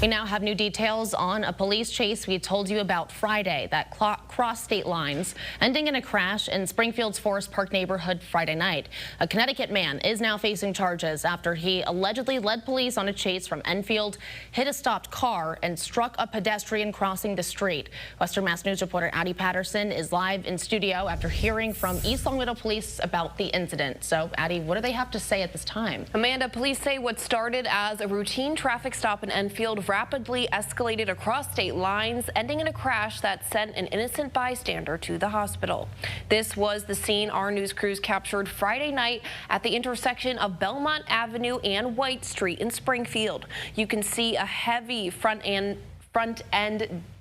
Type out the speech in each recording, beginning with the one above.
We now have new details on a police chase we told you about Friday that crossed state lines, ending in a crash in Springfield's Forest Park neighborhood Friday night. A Connecticut man is now facing charges after he allegedly led police on a chase from Enfield, hit a stopped car, and struck a pedestrian crossing the street. Western Mass News reporter Addie Patterson is live in studio after hearing from East Long Meadow Police about the incident. So, Addie, what do they have to say at this time? Amanda, police say what started as a routine traffic stop in Enfield rapidly escalated across state lines, ending in a crash that sent an innocent bystander to the hospital. This was the scene our news crews captured Friday night at the intersection of Belmont Avenue and White Street in Springfield. You can see a heavy front end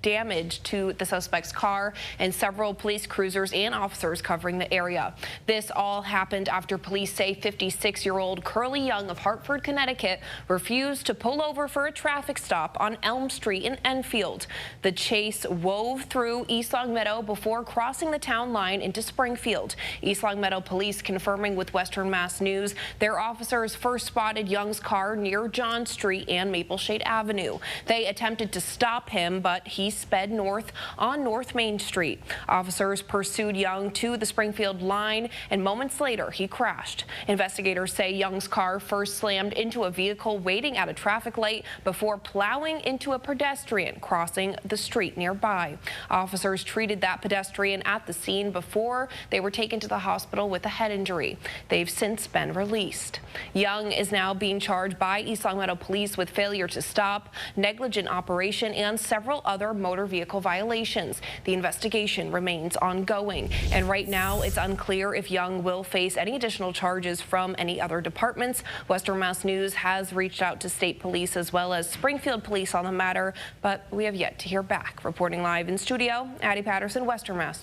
damage to the suspect's car and several police cruisers and officers covering the area. This all happened after police say 56-year-old Curly Young of Hartford, Connecticut refused to pull over for a traffic stop on Elm Street in Enfield. The chase wove through East Long Meadow before crossing the town line into Springfield. East Long Meadow police confirming with Western Mass News their officers first spotted Young's car near John Street and Mapleshade Avenue. They attempted to stop him, but he sped north on North Main Street. Officers pursued Young to the Springfield line, and moments later he crashed. Investigators say Young's car first slammed into a vehicle waiting at a traffic light before plowing into a pedestrian crossing the street nearby. Officers treated that pedestrian at the scene before they were taken to the hospital with a head injury. They've since been released. Young is now being charged by East Long Meadow Police with failure to stop, negligent operation, and several other motor vehicle violations. The investigation remains ongoing, and right now it's unclear if Young will face any additional charges from any other departments. Western Mass News has reached out to state police as well as Springfield police on the matter, but we have yet to hear back. Reporting live in studio, Addie Patterson, Western Mass.